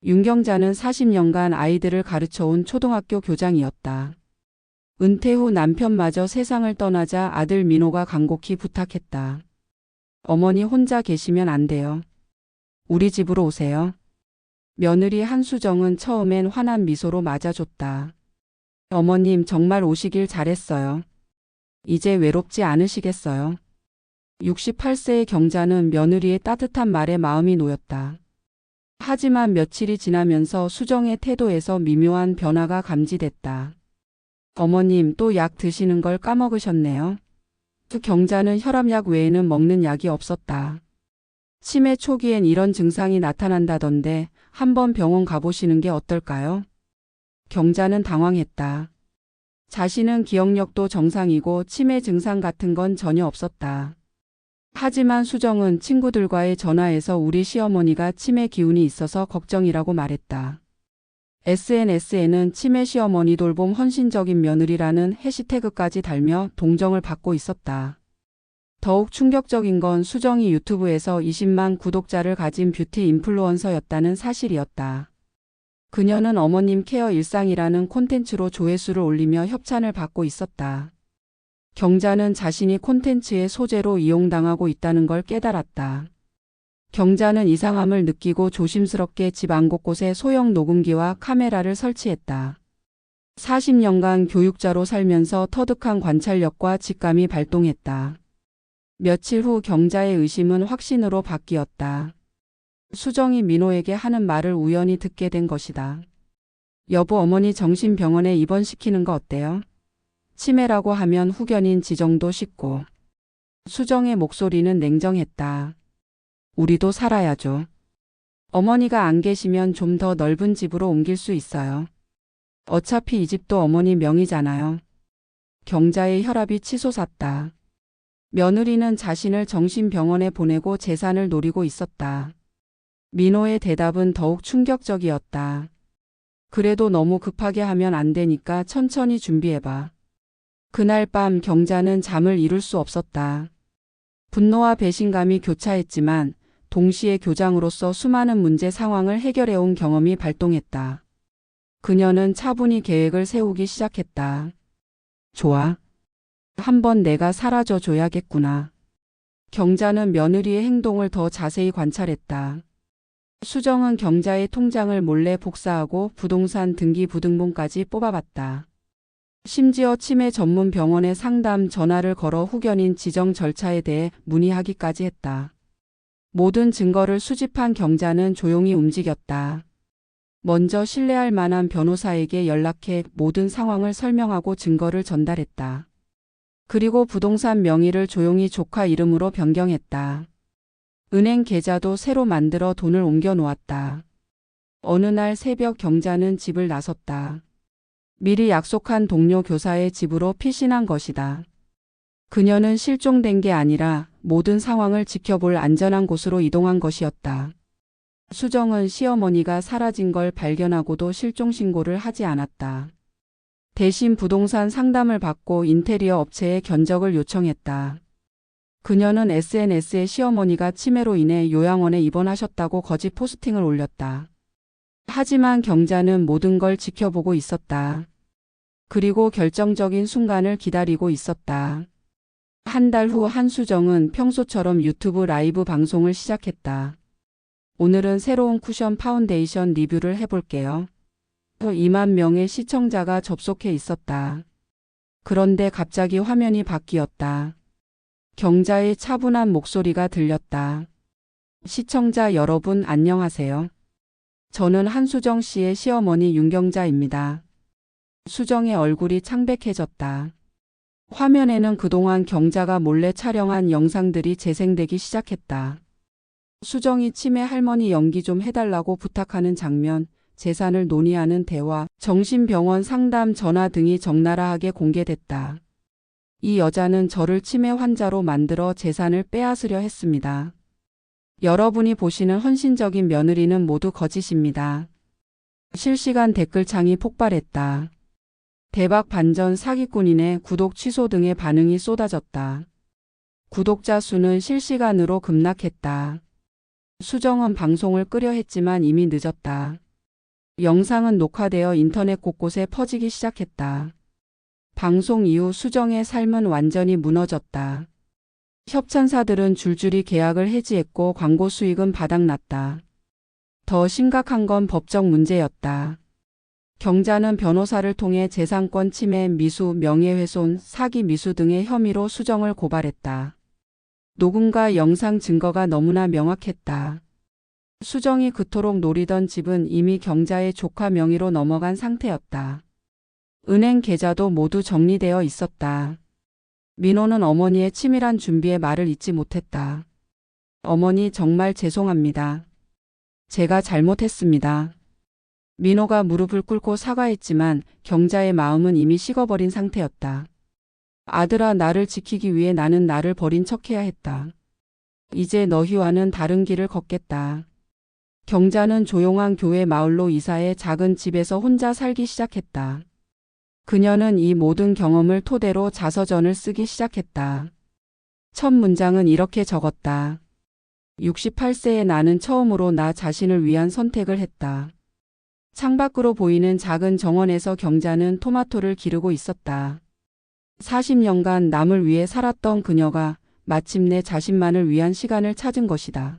윤경자는 40년간 아이들을 가르쳐온 초등학교 교장이었다. 은퇴 후 남편마저 세상을 떠나자 아들 민호가 간곡히 부탁했다. 어머니 혼자 계시면 안 돼요. 우리 집으로 오세요. 며느리 한수정은 처음엔 환한 미소로 맞아줬다. 어머님 정말 오시길 잘했어요. 이제 외롭지 않으시겠어요? 68세의 경자는 며느리의 따뜻한 말에 마음이 놓였다. 하지만 며칠이 지나면서 수정의 태도에서 미묘한 변화가 감지됐다. 어머님 또 약 드시는 걸 까먹으셨네요. 그 경자는 혈압약 외에는 먹는 약이 없었다. 치매 초기엔 이런 증상이 나타난다던데 한번 병원 가보시는 게 어떨까요? 경자는 당황했다. 자신은 기억력도 정상이고 치매 증상 같은 건 전혀 없었다. 하지만 수정은 친구들과의 전화에서 우리 시어머니가 치매 기운이 있어서 걱정이라고 말했다. SNS에는 치매 시어머니 돌봄 헌신적인 며느리라는 해시태그까지 달며 동정을 받고 있었다. 더욱 충격적인 건 수정이 유튜브에서 20만 구독자를 가진 뷰티 인플루언서였다는 사실이었다. 그녀는 어머님 케어 일상이라는 콘텐츠로 조회수를 올리며 협찬을 받고 있었다. 경자는 자신이 콘텐츠의 소재로 이용당하고 있다는 걸 깨달았다. 경자는 이상함을 느끼고 조심스럽게 집 안 곳곳에 소형 녹음기와 카메라를 설치했다. 40년간 교육자로 살면서 터득한 관찰력과 직감이 발동했다. 며칠 후 경자의 의심은 확신으로 바뀌었다. 수정이 민호에게 하는 말을 우연히 듣게 된 것이다. 여보, 어머니 정신병원에 입원시키는 거 어때요? 치매라고 하면 후견인 지정도 쉽고. 수정의 목소리는 냉정했다. 우리도 살아야죠. 어머니가 안 계시면 좀 더 넓은 집으로 옮길 수 있어요. 어차피 이 집도 어머니 명의잖아요. 경자의 혈압이 치솟았다. 며느리는 자신을 정신병원에 보내고 재산을 노리고 있었다. 민호의 대답은 더욱 충격적이었다. 그래도 너무 급하게 하면 안 되니까 천천히 준비해봐. 그날 밤 경자는 잠을 이룰 수 없었다. 분노와 배신감이 교차했지만 동시에 교장으로서 수많은 문제 상황을 해결해온 경험이 발동했다. 그녀는 차분히 계획을 세우기 시작했다. 좋아. 한번 내가 사라져 줘야겠구나. 경자는 며느리의 행동을 더 자세히 관찰했다. 수정은 경자의 통장을 몰래 복사하고 부동산 등기부등본까지 뽑아봤다. 심지어 치매 전문 병원에 상담 전화를 걸어 후견인 지정 절차에 대해 문의하기까지 했다. 모든 증거를 수집한 경자는 조용히 움직였다. 먼저 신뢰할 만한 변호사에게 연락해 모든 상황을 설명하고 증거를 전달했다. 그리고 부동산 명의를 조용히 조카 이름으로 변경했다. 은행 계좌도 새로 만들어 돈을 옮겨 놓았다. 어느 날 새벽 경자는 집을 나섰다. 미리 약속한 동료 교사의 집으로 피신한 것이다. 그녀는 실종된 게 아니라 모든 상황을 지켜볼 안전한 곳으로 이동한 것이었다. 수정은 시어머니가 사라진 걸 발견하고도 실종 신고를 하지 않았다. 대신 부동산 상담을 받고 인테리어 업체에 견적을 요청했다. 그녀는 SNS에 시어머니가 치매로 인해 요양원에 입원하셨다고 거짓 포스팅을 올렸다. 하지만 경자는 모든 걸 지켜보고 있었다. 그리고 결정적인 순간을 기다리고 있었다. 한 달 후 한수정은 평소처럼 유튜브 라이브 방송을 시작했다. 오늘은 새로운 쿠션 파운데이션 리뷰를 해볼게요. 2만 명의 시청자가 접속해 있었다. 그런데 갑자기 화면이 바뀌었다. 경자의 차분한 목소리가 들렸다. 시청자 여러분 안녕하세요. 저는 한수정 씨의 시어머니 윤경자입니다. 수정의 얼굴이 창백해졌다. 화면에는 그동안 경자가 몰래 촬영한 영상들이 재생되기 시작했다. 수정이 치매 할머니 연기 좀 해달라고 부탁하는 장면, 재산을 논의하는 대화, 정신병원 상담 전화 등이 적나라하게 공개됐다. 이 여자는 저를 치매 환자로 만들어 재산을 빼앗으려 했습니다. 여러분이 보시는 헌신적인 며느리는 모두 거짓입니다. 실시간 댓글창이 폭발했다. 대박 반전 사기꾼이네 구독 취소 등의 반응이 쏟아졌다. 구독자 수는 실시간으로 급락했다. 수정은 방송을 끄려 했지만 이미 늦었다. 영상은 녹화되어 인터넷 곳곳에 퍼지기 시작했다. 방송 이후 수정의 삶은 완전히 무너졌다. 협찬사들은 줄줄이 계약을 해지했고 광고 수익은 바닥났다. 더 심각한 건 법적 문제였다. 경자는 변호사를 통해 재산권 침해, 미수, 명예훼손, 사기 미수 등의 혐의로 수정을 고발했다. 녹음과 영상 증거가 너무나 명확했다. 수정이 그토록 노리던 집은 이미 경자의 조카 명의로 넘어간 상태였다. 은행 계좌도 모두 정리되어 있었다. 민호는 어머니의 치밀한 준비에 말을 잇지 못했다. 어머니 정말 죄송합니다. 제가 잘못했습니다. 민호가 무릎을 꿇고 사과했지만 경자의 마음은 이미 식어버린 상태였다. 아들아, 나를 지키기 위해 나는 나를 버린 척해야 했다. 이제 너희와는 다른 길을 걷겠다. 경자는 조용한 교회 마을로 이사해 작은 집에서 혼자 살기 시작했다. 그녀는 이 모든 경험을 토대로 자서전을 쓰기 시작했다. 첫 문장은 이렇게 적었다. 68세의 나는 처음으로 나 자신을 위한 선택을 했다. 창밖으로 보이는 작은 정원에서 경자는 토마토를 기르고 있었다. 40년간 남을 위해 살았던 그녀가 마침내 자신만을 위한 시간을 찾은 것이다.